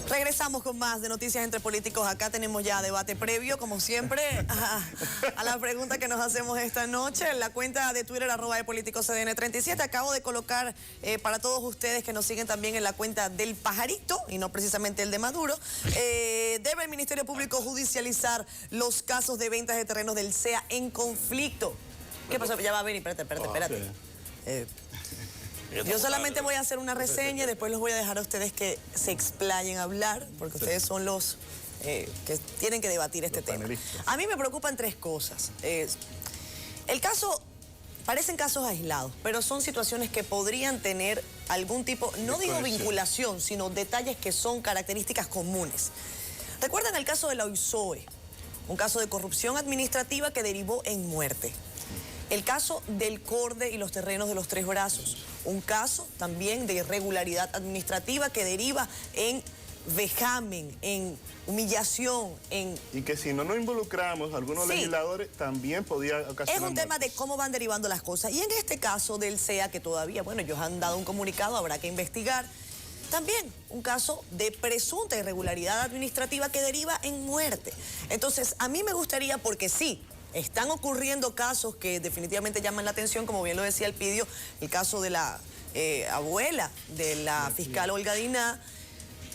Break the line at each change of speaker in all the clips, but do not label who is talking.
Regresamos con más de Noticias Entre Políticos. Acá tenemos ya debate previo, como siempre, a la pregunta que nos hacemos esta noche. En la cuenta de Twitter, @depoliticoscdn37. Acabo de colocar para todos ustedes que nos siguen también en la cuenta del Pajarito, y no precisamente el de Maduro. ¿Debe el Ministerio Público judicializar los casos de ventas de terrenos del CEA en conflicto? ¿Qué pasó? Ya va a venir, espérate. Yo solamente voy a hacer una reseña y después los voy a dejar a ustedes que se explayen a hablar, porque ustedes son los que tienen que debatir este tema. A mí me preocupan tres cosas. El caso, parecen casos aislados, pero son situaciones que podrían tener algún tipo, no digo vinculación, sino detalles que son características comunes. ¿Recuerdan el caso de la OISOE? Un caso de corrupción administrativa que derivó en muerte. El caso del Corde y los terrenos de los Tres Brazos. Un caso también de irregularidad administrativa que deriva en vejamen, en humillación, en...
Y que si no nos involucramos, algunos legisladores también podía ocasionar...
Es un tema de cómo van derivando las cosas. Y en este caso del CEA, que todavía, bueno, ellos han dado un comunicado, habrá que investigar. También un caso de presunta irregularidad administrativa que deriva en muerte. Entonces, a mí me gustaría, porque sí, están ocurriendo casos que definitivamente llaman la atención, como bien lo decía Elpidio, el caso de la abuela de la fiscal Olga Diná.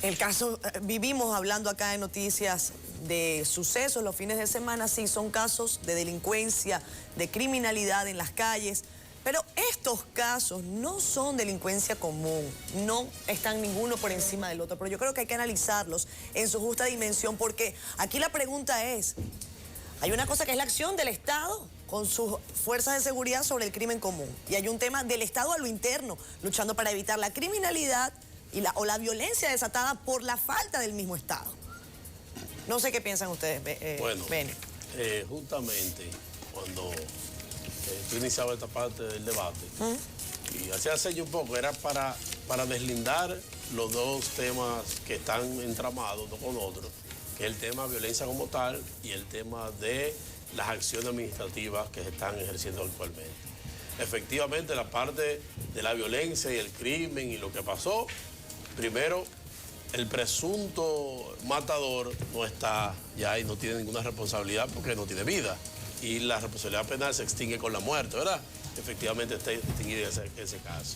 El caso, vivimos hablando acá en Noticias de sucesos los fines de semana, sí, son casos de delincuencia, de criminalidad en las calles, pero estos casos no son delincuencia común, no están ninguno por encima del otro, pero yo creo que hay que analizarlos en su justa dimensión, porque aquí la pregunta es... Hay una cosa que es la acción del Estado con sus fuerzas de seguridad sobre el crimen común. Y hay un tema del Estado a lo interno, luchando para evitar la criminalidad o la violencia desatada por la falta del mismo Estado. No sé qué piensan ustedes,
Bueno,
Bene.
Justamente cuando tú iniciabas esta parte del debate, y hace un poco, era para deslindar los dos temas que están entramados uno con otro, que es el tema de violencia como tal y el tema de las acciones administrativas que se están ejerciendo actualmente. Efectivamente, la parte de la violencia y el crimen y lo que pasó, primero, el presunto matador no está ya y no tiene ninguna responsabilidad porque no tiene vida. Y la responsabilidad penal se extingue con la muerte, ¿verdad? Efectivamente está extinguida ese caso.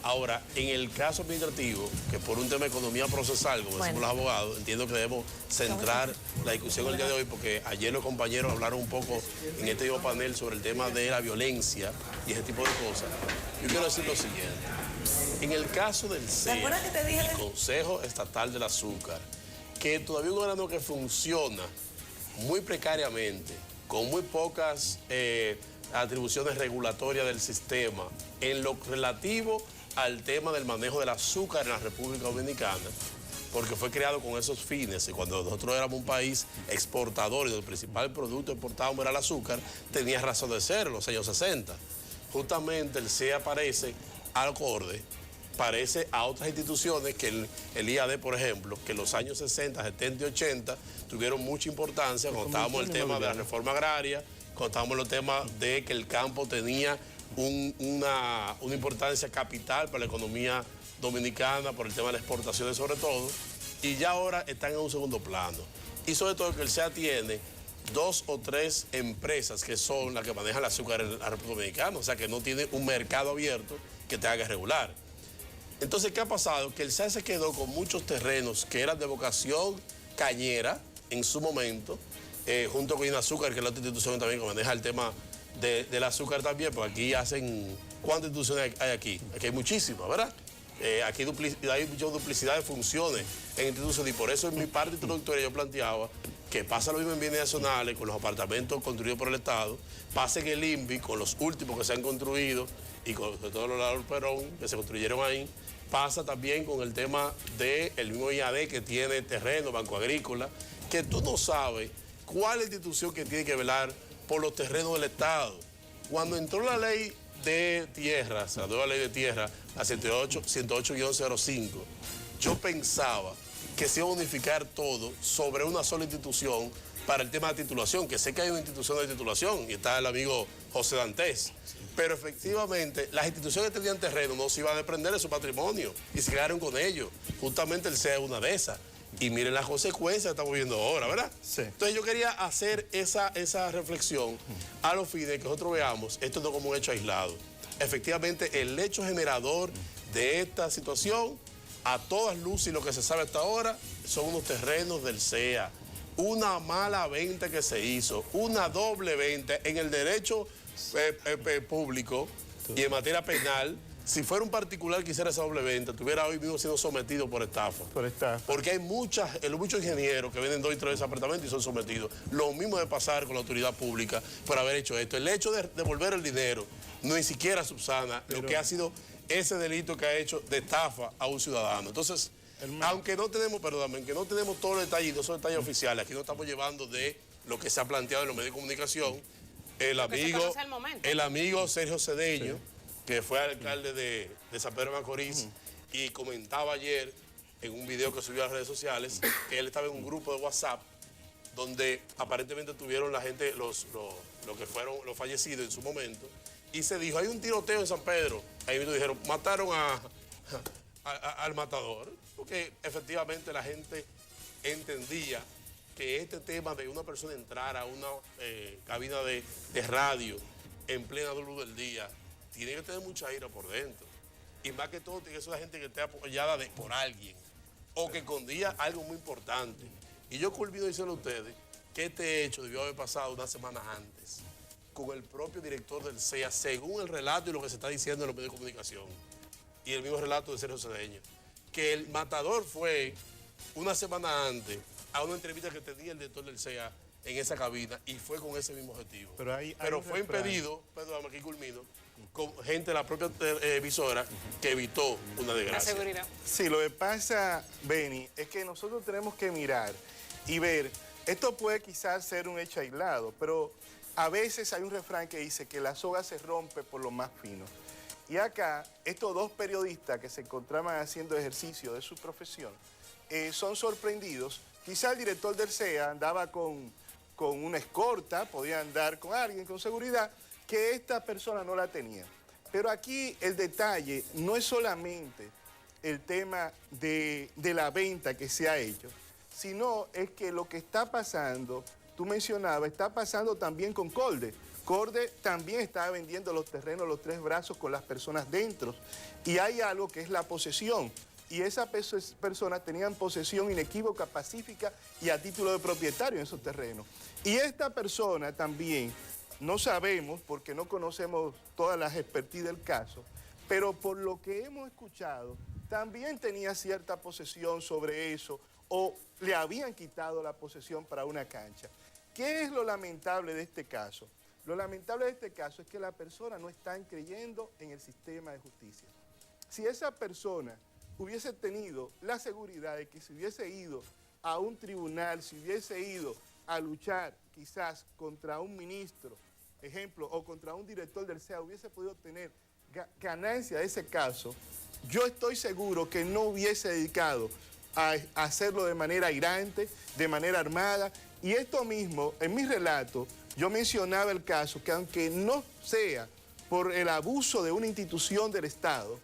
Ahora, en el caso administrativo, que por un tema de economía procesal, como decimos los abogados, entiendo que debemos centrar la discusión el día de hoy, porque ayer los compañeros hablaron un poco en este mismo panel sobre el tema de la violencia y ese tipo de cosas. Yo quiero decir lo siguiente. En el caso del CEA, el Consejo Estatal del Azúcar, que todavía es un órgano que funciona muy precariamente, con muy pocas atribuciones regulatorias del sistema, en lo relativo al tema del manejo del azúcar en la República Dominicana, porque fue creado con esos fines, y cuando nosotros éramos un país exportador y el principal producto exportado era el azúcar, tenía razón de ser en los años 60. Justamente el CEA parece acorde, parece a otras instituciones que el IAD, por ejemplo, que en los años 60, 70 y 80 tuvieron mucha importancia cuando estábamos en el tema de la reforma agraria, cuando estábamos en el tema de que el campo tenía una importancia capital para la economía dominicana, por el tema de las exportaciones sobre todo, y ya ahora están en un segundo plano. Y sobre todo que el CEA tiene 2 o 3 empresas que son las que manejan el azúcar en la República Dominicana, o sea que no tiene un mercado abierto que tenga que regular. Entonces, ¿qué ha pasado? Que el CEA se quedó con muchos terrenos que eran de vocación cañera en su momento, junto con Inazúcar, que es la otra institución también que maneja el tema del azúcar también, porque aquí hacen... ¿Cuántas instituciones hay aquí? Aquí hay muchísimas, ¿verdad? Aquí hay mucha duplicidad de funciones en instituciones, y por eso en mi parte introductoria yo planteaba que pasa lo mismo en bienes nacionales, con los apartamentos construidos por el Estado, pasa en el INVI, con los últimos que se han construido, y con sobre todo los lados Perón, que se construyeron ahí, pasa también con el tema del mismo IAD que tiene terreno, Banco Agrícola, que tú no sabes cuál es la institución que tiene que velar por los terrenos del Estado. Cuando entró la ley de tierras, la nueva ley de tierra, la 108-05, yo pensaba que se iba a unificar todo sobre una sola institución para el tema de titulación, que sé que hay una institución de titulación y está el amigo José Dantes, pero efectivamente las instituciones que tenían terreno no se iban a desprender de su patrimonio y se quedaron con ellos. Justamente el CEA es una de esas. Y miren las consecuencias que estamos viendo ahora, ¿verdad?
Sí.
Entonces yo quería hacer esa reflexión a los fines de que nosotros veamos esto no como un hecho aislado. Efectivamente, el hecho generador de esta situación, a todas luces y lo que se sabe hasta ahora, son unos terrenos del CEA. Una mala venta que se hizo, una doble venta en el derecho público y en materia penal. Si fuera un particular que hiciera esa doble venta, estuviera hoy mismo siendo sometido por estafa.
Por estafa.
Porque hay muchos ingenieros que venden 2 y 3 apartamentos y son sometidos. Lo mismo de pasar con la autoridad pública por haber hecho esto. El hecho de devolver el dinero no ni siquiera subsana lo que ha sido ese delito que ha hecho de estafa a un ciudadano. Entonces, aunque no tenemos, perdóname, que no tenemos todos los detalles, esos detalles oficiales, aquí no estamos llevando de lo que se ha planteado en los medios de comunicación, el amigo Sergio Cedeño, que fue alcalde de San Pedro de Macorís, y comentaba ayer en un video que subió a las redes sociales que él estaba en un grupo de WhatsApp donde aparentemente tuvieron la gente, los que fueron los fallecidos en su momento, y se dijo, hay un tiroteo en San Pedro. Ahí mismo dijeron, mataron al matador, porque efectivamente la gente entendía que este tema de una persona entrar a una cabina de radio en plena luz del día, tiene que tener mucha ira por dentro. Y más que todo, tiene que ser la gente que esté apoyada por alguien o que escondía algo muy importante. Y yo olvido decirle a ustedes que este hecho debió haber pasado unas semanas antes con el propio director del CEA, según el relato y lo que se está diciendo en los medios de comunicación. Y el mismo relato de Sergio Cedeño. Que el matador fue una semana antes a una entrevista que tenía el director del CEA en esa cabina y fue con ese mismo objetivo. Pero fue impedido, perdón, aquí culmino, con gente de la propia emisora que evitó una desgracia.
La seguridad.
Sí, lo que pasa, Benny, es que nosotros tenemos que mirar y ver, esto puede quizás ser un hecho aislado, pero a veces hay un refrán que dice que la soga se rompe por lo más fino. Y acá, estos 2 periodistas que se encontraban haciendo ejercicio de su profesión, son sorprendidos. Quizá el director del CEA andaba con una escorta, podía andar con alguien con seguridad, que esta persona no la tenía. Pero aquí el detalle no es solamente el tema de la venta que se ha hecho, sino es que lo que está pasando, tú mencionabas, está pasando también con Colde. Colde también estaba vendiendo los terrenos, los 3 brazos con las personas dentro. Y hay algo que es la posesión. Y esas personas tenían posesión inequívoca, pacífica y a título de propietario en esos terrenos. Y esta persona también, no sabemos porque no conocemos todas las expertise del caso, pero por lo que hemos escuchado, también tenía cierta posesión sobre eso o le habían quitado la posesión para una cancha. ¿Qué es lo lamentable de este caso? Lo lamentable de este caso es que las personas no están creyendo en el sistema de justicia. Si esa persona hubiese tenido la seguridad de que si hubiese ido a un tribunal, si hubiese ido a luchar quizás contra un ministro, ejemplo, o contra un director del CEA, hubiese podido tener ganancia de ese caso, yo estoy seguro que no hubiese dedicado a hacerlo de manera airante, de manera armada. Y esto mismo, en mi relato, yo mencionaba el caso que aunque no sea por el abuso de una institución del Estado,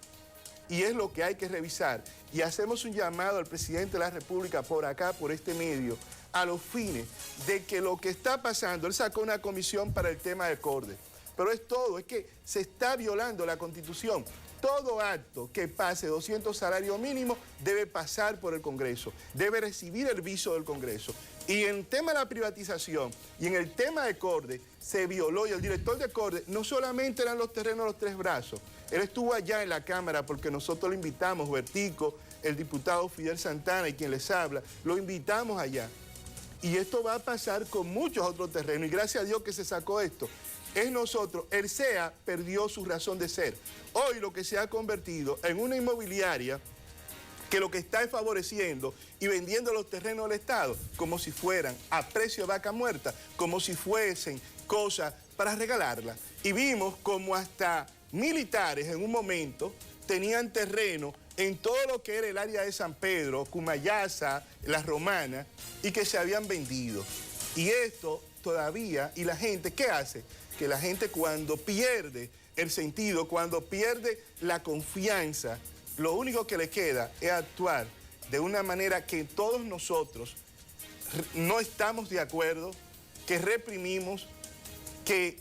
y es lo que hay que revisar, y hacemos un llamado al presidente de la República por acá, por este medio, a los fines de que lo que está pasando, él sacó una comisión para el tema de Colde, pero es todo, es que se está violando la Constitución. Todo acto que pase 200 salarios mínimos debe pasar por el Congreso, debe recibir el viso del Congreso. Y en el tema de la privatización y en el tema de Colde se violó, y el director de Colde no solamente eran los terrenos los 3 brazos, él estuvo allá en la Cámara porque nosotros lo invitamos, Bertico, el diputado Fidel Santana y quien les habla, lo invitamos allá. Y esto va a pasar con muchos otros terrenos, y gracias a Dios que se sacó esto. Es nosotros, el CEA perdió su razón de ser. Hoy lo que se ha convertido en una inmobiliaria que lo que está es favoreciendo y vendiendo los terrenos del Estado como si fueran a precio de vaca muerta, como si fuesen cosas para regalarlas. Y vimos como hasta militares en un momento tenían terreno en todo lo que era el área de San Pedro, Cumayasa, La Romana, y que se habían vendido. Y esto todavía, y la gente, ¿qué hace? Que la gente cuando pierde el sentido, cuando pierde la confianza, lo único que le queda es actuar de una manera que todos nosotros no estamos de acuerdo, que reprimimos, que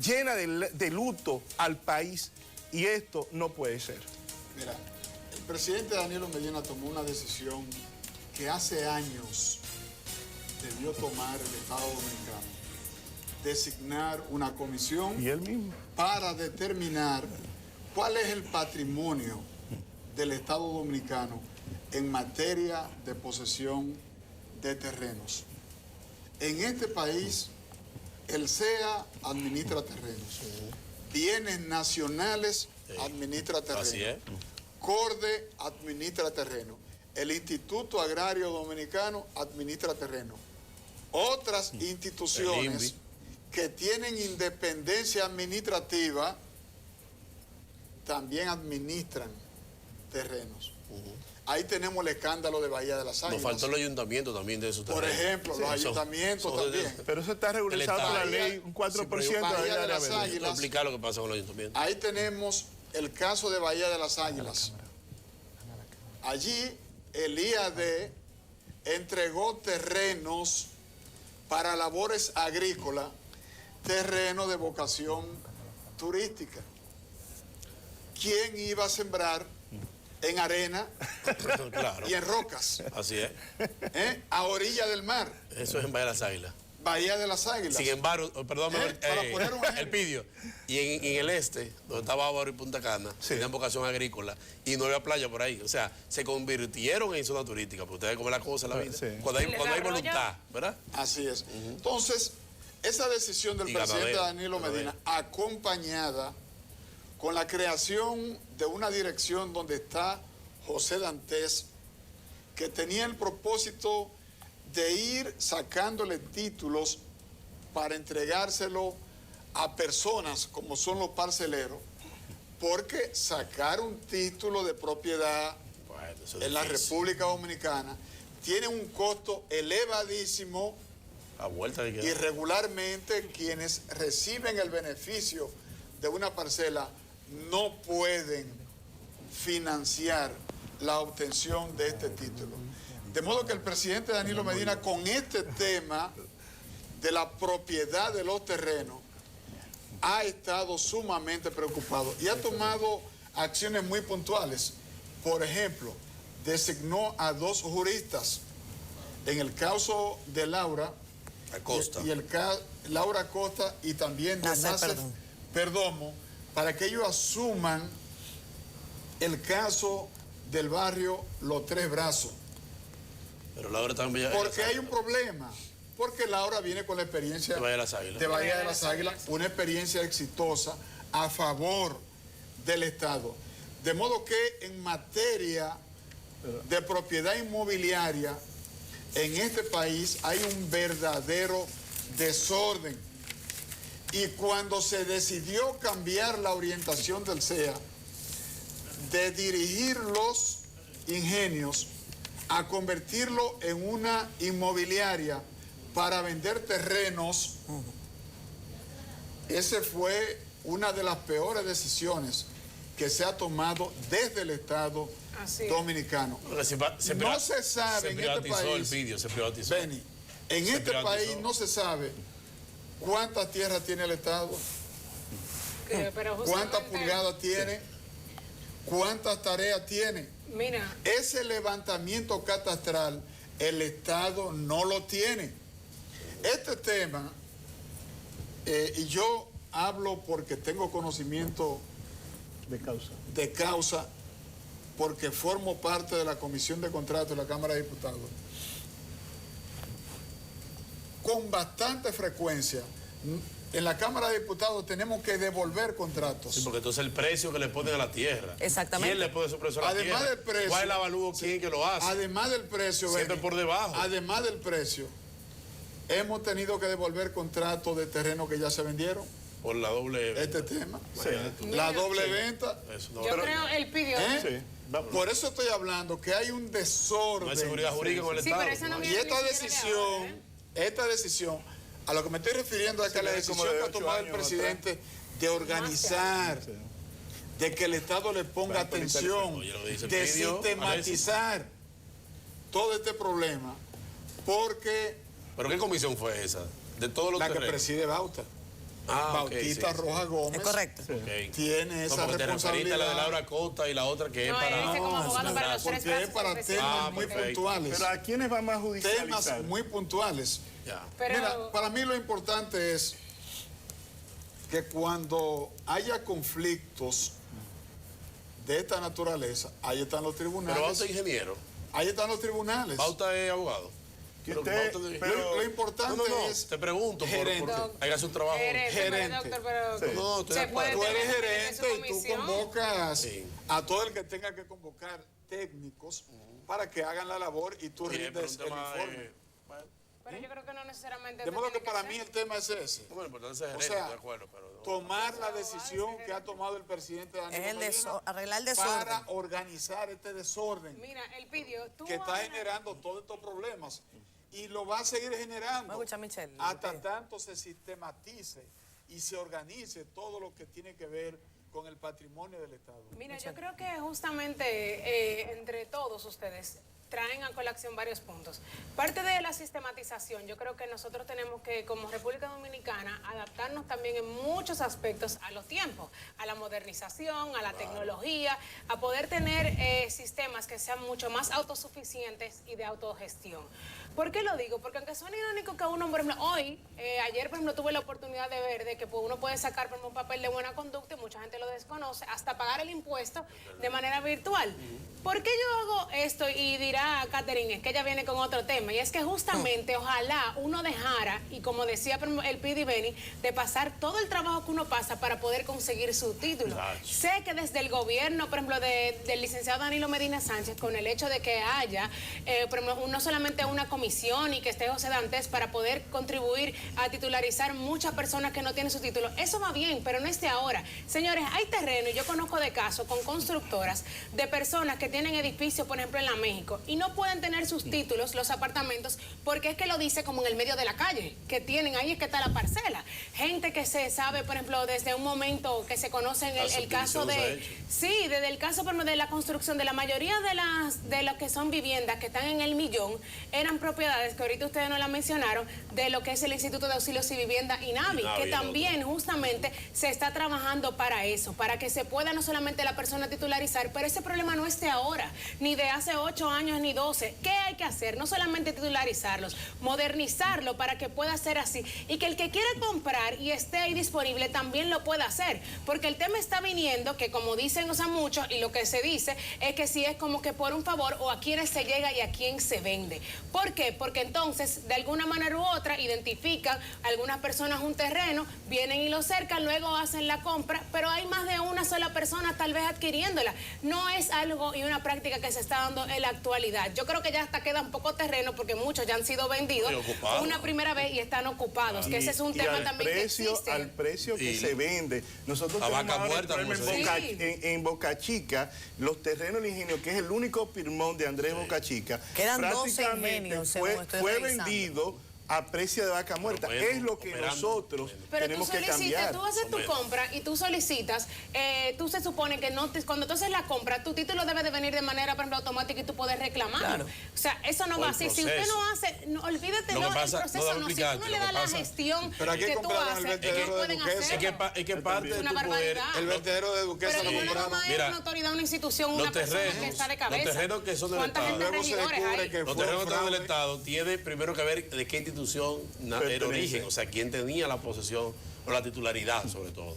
llena de luto al país, y esto no puede ser.
Mira, el presidente Danilo Medina tomó una decisión que hace años debió tomar el Estado Dominicano: designar una comisión
Y él mismo.
para determinar cuál es el patrimonio del Estado Dominicano en materia de posesión de terrenos. En este país, el CEA administra terrenos. Bienes Nacionales administra terrenos.
Así es.
CORDE administra terrenos. El Instituto Agrario Dominicano administra terrenos. Otras instituciones que tienen independencia administrativa también administran terrenos. Ahí tenemos el escándalo de Bahía de las Águilas.
Nos faltó el ayuntamiento también de esos
Por
terrenos.
ejemplo, los ayuntamientos también.
Pero eso está regularizado por la ley, un 4% de la
Bahía de
área
las
verde.
Águilas.
Explicar lo que pasa con los ayuntamientos.
Ahí tenemos el caso de Bahía de las Águilas. Allí el IAD entregó terrenos para labores agrícolas, terrenos de vocación turística. ¿Quién iba a sembrar en arena
Claro.
y en rocas?
Así es.
A orilla del mar,
Eso es en Bahía de las Águilas.
Bahía de las Águilas.
Sin embargo, perdón,
Para poner un ejemplo.
el Pidio. Y en el este, donde estaba Bávaro y Punta Cana, tenían vocación agrícola y no había playa por ahí. O sea, se convirtieron en zona turística, porque ustedes cómo es la cosa en la vida.
Sí.
Cuando hay voluntad, ¿verdad?
Así es. Entonces, esa decisión del
Y
presidente
ganadero,
Danilo Medina, acompañada con la creación de una dirección donde está José Dantes, que tenía el propósito de ir sacándole títulos para entregárselo a personas como son los parceleros, porque sacar un título de propiedad
Bueno, eso es
en la
difícil.
República Dominicana tiene un costo elevadísimo.
A vuelta de
Y
que
regularmente quienes reciben el beneficio de una parcela no pueden financiar la obtención de este título. De modo que el presidente Danilo Medina, con este tema de la propiedad de los terrenos, ha estado sumamente preocupado y ha tomado acciones muy puntuales. Por ejemplo, designó a 2 juristas. En el caso de Laura
Acosta.
Laura Acosta y también de Nasser Perdomo, para que ellos asuman el caso del barrio Los Tres Brazos.
Pero Laura también.
Porque hay un problema. Porque Laura viene con la experiencia
De Bahía de las Águilas.
de Bahía de las Águilas, una experiencia exitosa a favor del Estado. De modo que en materia de propiedad inmobiliaria, en este país hay un verdadero desorden. Y cuando se decidió cambiar la orientación del CEA, de dirigir los ingenios a convertirlo en una inmobiliaria para vender terrenos, esa fue una de las peores decisiones que se ha tomado desde el Estado dominicano.
Porque
No se sabe en este
privatizó el
país,
Pidio, se privatizó.
Beni, en
Se
este
privatizó.
país no se sabe cuántas tierras tiene el Estado,
Pero
cuántas
justamente,
pulgadas tiene, cuántas tareas tiene.
mira,
Ese levantamiento catastral el Estado no lo tiene. Este tema, y yo hablo porque tengo conocimiento de causa, porque formo parte de la Comisión de Contratos de la Cámara de Diputados. Con bastante frecuencia, en la Cámara de Diputados tenemos que devolver contratos.
Sí, porque entonces el precio que le ponen a la tierra.
Exactamente.
¿Quién le pone ese precio a la
Además
tierra?
del precio.
¿Cuál es el avalúo? ¿Quién que lo hace?
Además del precio,
Siempre
Beni,
por debajo.
Además del precio, hemos tenido que devolver contratos de terreno que ya se vendieron.
Por la doble.
Este tema.
Imagínate.
La doble venta.
Eso no,
yo
pero
creo él pidió.
¿Eh?
Sí, vámonos.
Por eso estoy hablando que hay un desorden.
no hay seguridad jurídica con el
Sí,
Estado.
pero esa no
¿no?
viene
Y esta
ni siquiera de ahora,
decisión, a lo que me estoy refiriendo es que la
viene
decisión
como de
que ha
8
tomado el
años
presidente de organizar, de que el Estado le ponga
Bueno,
atención,
Oye, lo que dice el
de
Pidio,
sistematizar. todo este problema porque
¿Pero qué comisión fue esa? De todos los
la que
terrenos.
preside Bauta,
Ah, ok,
Bautista
sí, sí.
Rojas Gómez,
¿Es correcto?
Ok.
tiene esa
porque te referiste
responsabilidad.
a la de Laura Costa y la otra que es
No,
para...
él dice como abogado para los tres
porque es
casos
para
del
temas
Ah,
muy
perfecto.
puntuales.
Pero ¿a quiénes vamos a judicializar?
Temas muy puntuales.
Ya.
Pero,
Mira, para mí lo importante es que cuando haya conflictos de esta naturaleza, ahí están los
Pero
tribunales.
Bauta es ingeniero.
Ahí están los tribunales.
Bauta es abogado.
Que
Pero
usted-
Bauta es-
pero-
Lo importante
No,
es...
te pregunto,
gerente.
hay que hacer un trabajo.
Gerente.
doctor, pero
Sí.
No, estoy de
se puede
acuerdo.
Tú eres
tener su
gerente y tú
comisión.
convocas
Sí.
a todo el que tenga que convocar técnicos para que hagan la labor y tú
Mire, pero un
rindes el
tema,
informe.
bueno,
Pero yo creo que no necesariamente.
De
esto
modo que
tiene
para
ser.
mí el tema es ese.
bueno, importante es el
O
gerente,
sea,
estoy de acuerdo, pero...
tomar la decisión que ha tomado el presidente Danilo
Es el
Medina
arreglar el desorden.
para organizar este desorden
Mira, el pidió. Tú
que está
hablas-
generando todos estos problemas y lo va a seguir generando
Me escucha, Michelle.
hasta tanto se sistematice y se organice todo lo que tiene que ver con el patrimonio del Estado.
Mira, yo creo que justamente entre todos ustedes traen a colación varios puntos. Parte de la sistematización, yo creo que nosotros tenemos que, como República Dominicana, adaptarnos también en muchos aspectos a los tiempos, a la modernización, a la tecnología, a poder tener sistemas que sean mucho más autosuficientes y de autogestión. ¿Por qué lo digo? Porque aunque suene irónico que uno, por ejemplo, ayer, por ejemplo, tuve la oportunidad de ver de que pues, uno puede sacar, por ejemplo, un papel de buena conducta y mucha gente lo desconoce, hasta pagar el impuesto de manera virtual. ¿Por qué yo hago esto? Y dirá Catherine, es que ella viene con otro tema, y es que justamente ojalá uno dejara, y como decía por ejemplo, el Pidi Beni, de pasar todo el trabajo que uno pasa para poder conseguir su título.
Exacto.
Sé que desde el gobierno, por ejemplo, del licenciado Danilo Medina Sánchez, con el hecho de que haya, por ejemplo, no solamente una comisión y que esté José Dantes para poder contribuir a titularizar muchas personas que no tienen su título, eso va bien, pero no es de ahora. Señores, hay terreno, y yo conozco de casos con constructoras de personas que tienen edificios, por ejemplo, en la México, y no pueden tener sus títulos, los apartamentos, porque es que lo dice como en el medio de la calle, que tienen, ahí es que está la parcela. Gente que se sabe, por ejemplo, desde un momento que se conoce en el caso de... Sí, desde el caso por ejemplo, de la construcción de la mayoría de lo que son viviendas que están en el millón, eran propiedades, que ahorita ustedes no la mencionaron, de lo que es el Instituto de Auxilios y Vivienda, INAVI, que también justamente se está trabajando para eso, para que se pueda no solamente la persona titularizar, pero ese problema no es de ahora, ni de hace 8 años ni 12. ¿Qué hay que hacer? No solamente titularizarlos, modernizarlo para que pueda ser así, y que el que quiera comprar y esté ahí disponible también lo pueda hacer, porque el tema está viniendo que, como dicen, o sea, muchos, y lo que se dice es que si es como que por un favor, o a quiénes se llega y a quién se vende. ¿Por qué? Porque entonces, de alguna manera u otra, identifican algunas personas un terreno, vienen y lo cercan, luego hacen la compra, pero hay más de una sola persona tal vez adquiriéndola. No es algo y una práctica que se está dando en la actualidad. Yo creo que ya hasta queda un poco terreno porque muchos ya han sido vendidos una primera vez y están ocupados, que ese es un tema también que existe.
Al precio que
Y
se vende. Nosotros
a
tenemos
vaca
ahora el
muerta,
problema
como se
dice.
en Boca Chica, los terrenos del ingenio, que es el único pirmón de Andrés Boca Chica,
Quedan 12
prácticamente
ingenios, según estoy
fue
revisando.
vendido a precio de vaca muerta.
bueno,
Es lo que
operando.
nosotros
Pero
tenemos
tú
que cambiar.
tú haces tu compra y tú solicitas, tú se supone que cuando tú haces la compra, tu título debe de venir de manera, por ejemplo, automática y tú puedes reclamarlo.
Claro.
O sea, eso no
O
va
el
así. Si usted
proceso.
no hace, no, olvídate,
Lo que
no,
pasa-
el proceso
no,
no. Si tú
explicarte,
no
lo
le
que
das la
pasa-
gestión
Pero aquí
que tú
compraron el
haces,
vertedero
ellos
de
pueden
Duquesa.
hacerlo.
Es que parte de
Es una
tu poder...
barbaridad.
El vertedero de Duquesa
Pero
lo
no nada
compraron.
más
Mira,
es una autoridad, una institución,
los
una persona que
terrenos-
está de
los
cabeza.
terrenos que son del
¿Cuánta
Estado.
gente
Luego se
regidores
descubre
hay?
que
Los
fue
terrenos del
fraude.
Estado tiene primero que ver de qué institución era
Pertenece.
origen, o sea, quién tenía la posesión o la titularidad sobre todo.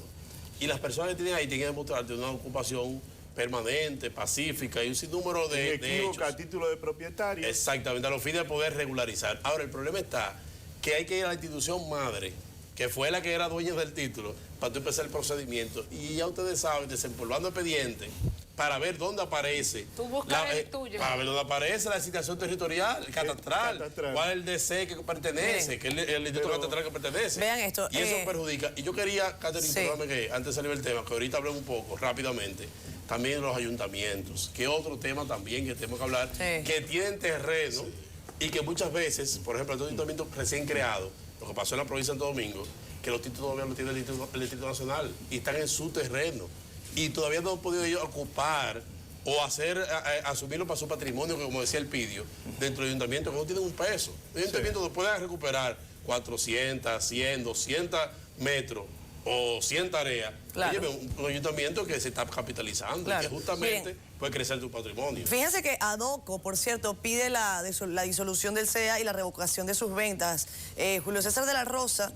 Y las personas que tienen ahí tienen que demostrarte una ocupación permanente, pacífica y un sinnúmero de
Inequívoca a
hechos.
título de propietario.
Exactamente, a los fines de poder regularizar. Ahora, el problema está que hay que ir a la institución madre, que fue la que era dueña del título, para tú empezar el procedimiento. Y ya ustedes saben, desempolvando expedientes, para ver dónde aparece.
Tú buscas el tuyo.
Para ver dónde aparece la asignación territorial, el catastral,
catastral.
cuál es el DC que pertenece,
Miren,
que es el instituto catastral que pertenece.
vean esto,
Y eso perjudica. Y yo quería, Catherine,
sí.
perdóname que antes de salir del tema, que ahorita hablemos un poco rápidamente, también los ayuntamientos, que otro tema también que tenemos que hablar,
Sí.
que tienen terreno y que muchas veces, por ejemplo, estos ayuntamientos recién creados, lo que pasó en la provincia de Santo Domingo, que los títulos todavía no tienen el Instituto Nacional y están en su terreno. Y todavía no han podido ellos ocupar o asumirlo para su patrimonio, que como decía el Pidio, dentro del ayuntamiento que no tienen un peso. El ayuntamiento no puede recuperar 400, 100, 200 metros o 100 tareas.
Claro.
Oye, un ayuntamiento que se está capitalizando,
Claro.
que justamente puede crecer tu patrimonio.
Fíjense que ADOCO, por cierto, pide la disolución del CEA y la revocación de sus ventas. Julio César de la Rosa,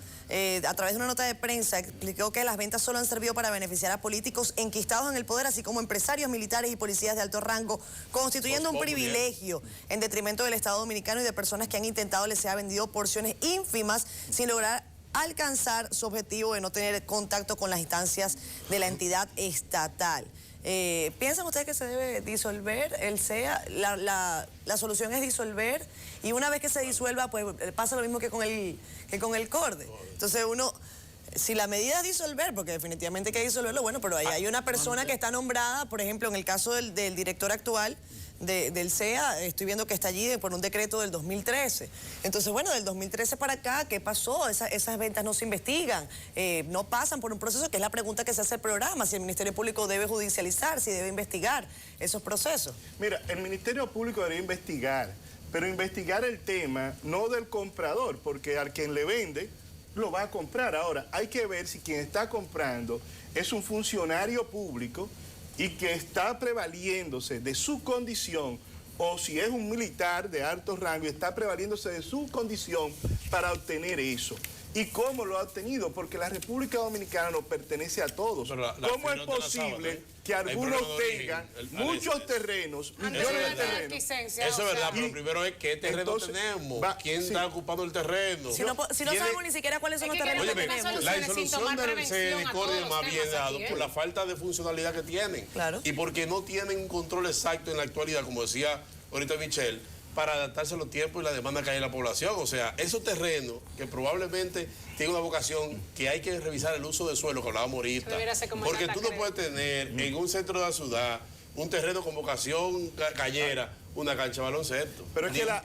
a través de una nota de prensa, explicó que las ventas solo han servido para beneficiar a políticos enquistados en el poder, así como empresarios, militares y policías de alto rango, constituyendo un privilegio en detrimento del Estado Dominicano y de personas que han intentado les sea vendido porciones ínfimas sin lograr alcanzar su objetivo de no tener contacto con las instancias de la entidad estatal. ¿Piensan ustedes que se debe disolver el CEA? La solución es disolver, y una vez que se disuelva, pues pasa lo mismo que con el CORDE. Entonces si la medida es disolver, porque definitivamente hay que disolverlo, bueno, pero ahí hay una persona que está nombrada, por ejemplo, en el caso del director actual del CEA, estoy viendo que está allí por un decreto del 2013. Entonces, bueno, del 2013 para acá, ¿qué pasó? Esas ventas no se investigan, no pasan por un proceso, que es la pregunta que se hace el programa, si el Ministerio Público debe judicializar, si debe investigar esos procesos.
Mira, el Ministerio Público debería investigar, pero investigar el tema no del comprador, porque al quien le vende lo va a comprar. Ahora, hay que ver si quien está comprando es un funcionario público y que está prevaliéndose de su condición, o si es un militar de alto rango y está prevaliéndose de su condición para obtener eso. ¿Y cómo lo ha obtenido? Porque la República Dominicana nos pertenece a todos. ¿Cómo es posible que algunos tengan muchos terrenos, millones de terrenos?
Eso es verdad, pero primero es qué terreno tenemos, quién está ocupando el terreno.
Si no sabemos ni siquiera cuáles son los terrenos que tenemos.
La disolución del CEDICORDE es más bien dado por la falta de funcionalidad que tienen.
Claro.
Y porque no tienen un control exacto en la actualidad, como decía ahorita Michelle, para adaptarse a los tiempos y la demanda que hay en la población. O sea, esos terrenos que probablemente tienen una vocación, que hay que revisar el uso de suelo, que hablábamos ahorita. Porque tú no puedes tener en un centro de la ciudad un terreno con vocación callera, una cancha de baloncesto.
Pero es que la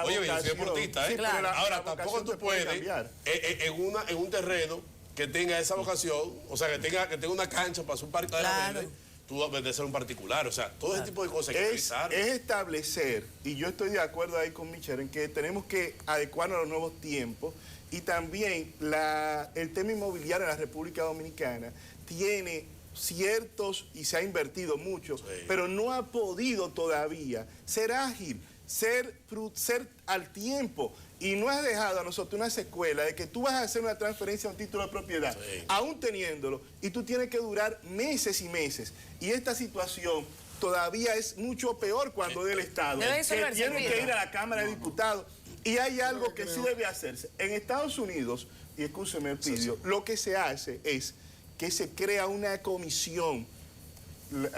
Oye, yo soy
vocación,
deportista, ¿eh?
sí, pero
Ahora,
la
tampoco
vocación
tú
se puede
puedes,
cambiar.
en un terreno que tenga esa vocación, o sea, que tenga una cancha para su parque de la verde, tú vas a ser un particular. O sea, todo ese tipo de cosas hay que revisar.
Es establecer, y yo estoy de acuerdo ahí con Michelle, en que tenemos que adecuarnos a los nuevos tiempos, y también el tema inmobiliario en la República Dominicana tiene ciertos, y se ha invertido mucho, pero no ha podido todavía ser ágil, ser al tiempo. Y no has dejado a nosotros una secuela de que tú vas a hacer una transferencia a un título de propiedad, aún teniéndolo, y tú tienes que durar meses y meses. Y esta situación todavía es mucho peor cuando del Estado, que tiene que ir a la Cámara de Diputados. Y hay algo que sí debe hacerse. En Estados Unidos, y escúcheme el Pidio, lo que se hace es que se crea una comisión.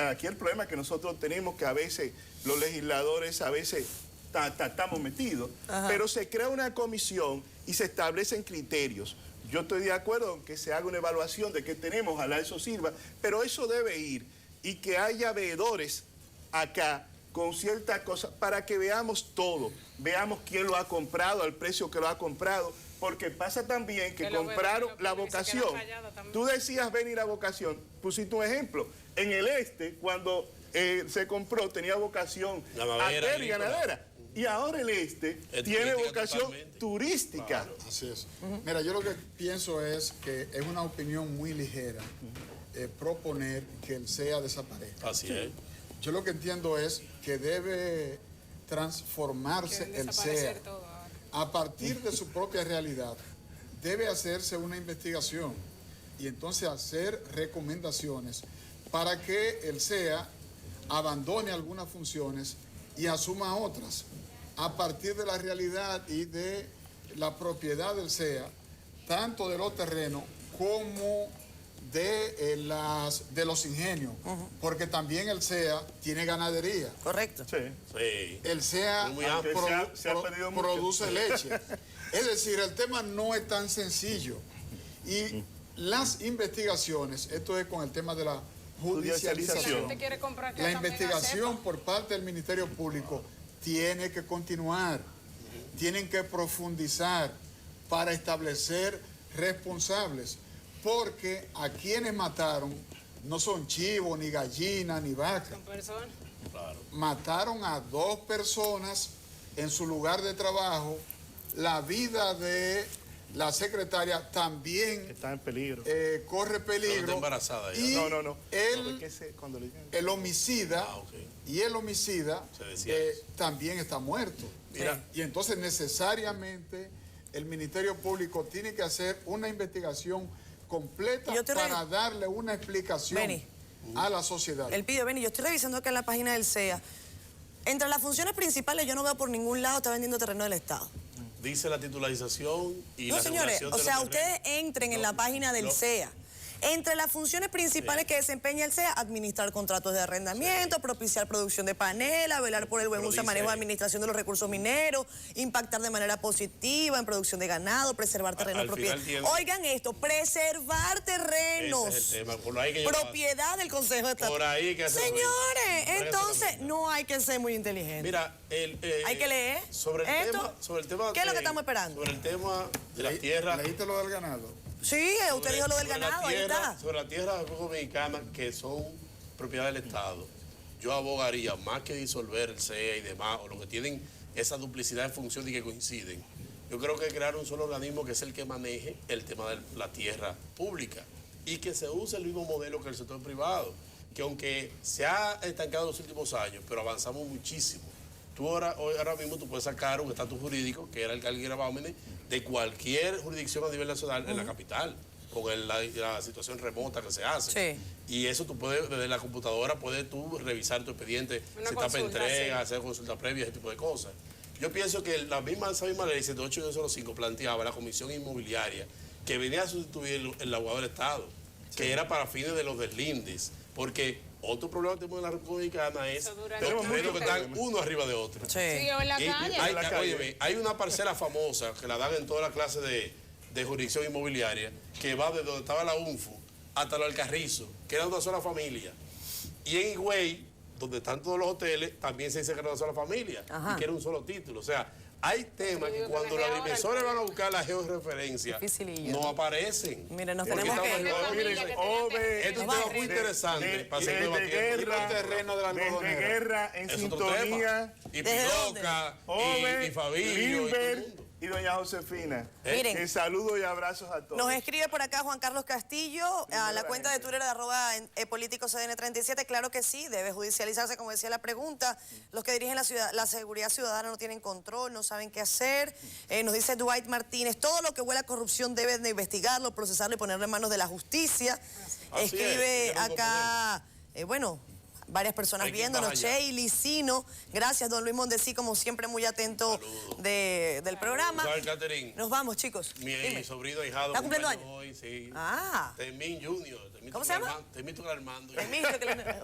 Aquí el problema es que nosotros tenemos que a veces, los legisladores a veces estamos metidos, pero se crea una comisión y se establecen criterios. Yo estoy de acuerdo en que se haga una evaluación de qué tenemos, ojalá eso sirva, pero eso debe ir y que haya veedores acá con ciertas cosas para que veamos todo, veamos quién lo ha comprado, al precio que lo ha comprado, porque pasa también que compraron la vocación. Tú decías venir la vocación, pusiste un ejemplo, en el este cuando se compró tenía vocación artera y ganadera. Y ahora el este tiene vocación turística.
Claro, así es. Mira, yo lo que pienso es que es una opinión muy ligera proponer que el CEA desaparezca.
Así es.
Yo lo que entiendo es que debe transformarse el CEA. A partir de su propia realidad, debe hacerse una investigación y entonces hacer recomendaciones para que el CEA abandone algunas funciones y asuma otras. A partir de la realidad y de la propiedad del CEA, tanto de los terrenos como de los ingenios, porque también el CEA tiene ganadería.
Correcto.
Sí.
El CEA produce leche. Es decir, el tema no es tan sencillo. Y las investigaciones, esto es con el tema de la judicialización. La investigación por parte del Ministerio Público tiene que continuar, tienen que profundizar para establecer responsables, porque a quienes mataron no son chivos, ni gallinas, ni vacas.
Con personas.
Claro.
Mataron a 2 personas en su lugar de trabajo. La vida de la secretaria también
Está en peligro.
corre
Está
peligro.
embarazada ya.
Y
No. No,
el,
es que cuando le digan-
el homicida
Ah, ok.
y el homicida
Se decía eso.
también está muerto.
Mira.
Y entonces necesariamente el Ministerio Público tiene que hacer una investigación completa
Yo te
para darle una explicación
Beni.
a la sociedad.
El pidió, ven, y yo estoy revisando acá en la página del CEA. Entre las funciones principales yo no veo por ningún lado está vendiendo terreno del Estado.
Dice la titularización y
No,
la
señores,
regulación
o
de
sea,
los
ustedes
terrenos.
entren en
No,
la página del
no.
CEA. Entre las funciones principales que desempeña el CEA, administrar contratos de arrendamiento, propiciar producción de panela, velar por el buen
Pero
uso,
dice
manejo y
ahí.
administración de los recursos mineros, impactar de manera positiva en producción de ganado, preservar terrenos
al
propiedad.
final tiene-
Oigan esto, preservar terrenos.
Ese es el tema, por ahí que yo
Propiedad del Consejo de Estado.
Por ahí que hacer
Señores,
Por ahí que hacer
entonces
la
no hay que ser muy inteligente.
Mira,
Hay que leer
sobre el
esto.
tema
¿Qué es lo que estamos esperando?
Sobre el tema de la tierra.
¿Leíste lo del ganado?
Sí, usted dijo lo del
sobre la
ganado, ahí
tierra-
está.
Sobre la tierra de la República Dominicana que son propiedad del Estado, yo abogaría más que disolver el CEA y demás, o los que tienen esa duplicidad de funciones y que coinciden. Yo creo que crear un solo organismo que es el que maneje el tema de la tierra pública y que se use el mismo modelo que el sector privado, que aunque se ha estancado en los últimos años, pero avanzamos muchísimo. Tú ahora mismo tú puedes sacar un estatus jurídico, que era el que gravamen, de cualquier jurisdicción a nivel nacional en la capital, con la situación remota que se hace.
Sí.
Y eso tú puedes, desde la computadora, puedes tú revisar tu expediente,
Una
si está para
consulta,
entrega,
sí.
hacer consulta previa, ese tipo de cosas. Yo pienso que esa misma ley 7805 planteaba la comisión inmobiliaria que venía a sustituir el abogado del Estado, que era para fines de los deslindes, porque otro problema que tenemos en la República Dominicana es
Eso dura
los
mucho
terrenos que
tiempo.
están uno arriba de otro.
Sí.
Sí, o en la
Y
calle.
hay una parcela famosa que la dan en toda la clase de jurisdicción inmobiliaria, que va de donde estaba la UNFU hasta el Alcarrizo, que era una sola familia. Y en Higüey, donde están todos los hoteles, también se dice que era una sola familia
Ajá.
y que era un solo título. O sea, hay temas que
digo que
cuando
desde
los
ahora
agrimensores
el-
van a buscar la georreferencia,
Dificilillo.
no aparecen.
Miren, nos
Porque
tenemos
estamos
que-
en-
familia
Miren,
que
Ove,
tiene-
Este es un
Nos
tema
vamos.
muy interesante para seguir
desde
debatiendo.
guerra,
el terreno de la
desde
algodonera.
guerra, en
Es otro
sintonía,
tema. Y
¿Desde
Piloca,
Ove,
y Fabillo, y todo el
Limber
mundo.
y doña Josefina.
Miren.
Saludos y abrazos a todos.
Nos escribe por acá Juan Carlos Castillo a la cuenta de Twitter de @políticoscdn37. Claro que sí, debe judicializarse, como decía la pregunta. Los que dirigen la seguridad ciudadana no tienen control, no saben qué hacer. Nos dice Dwight Martínez, todo lo que huele a corrupción deben de investigarlo, procesarlo y ponerlo en manos de la justicia.
Así es,
Escribe
quiero
acá, bueno, varias personas
Hay que ir
viéndonos.
más allá.
Che y Licino, gracias don Luis Mondesí, como siempre muy atento
Saludos.
del programa.
¿Sabes, Catherine?
Nos vamos, chicos.
Mi
Dime.
sobrino ahijado.
¿Está cumpliendo
cumpleaños hoy, sí.
Ah.
Temín Junior.
¿Cómo se llama?
Temín Armando.
Temito, que le-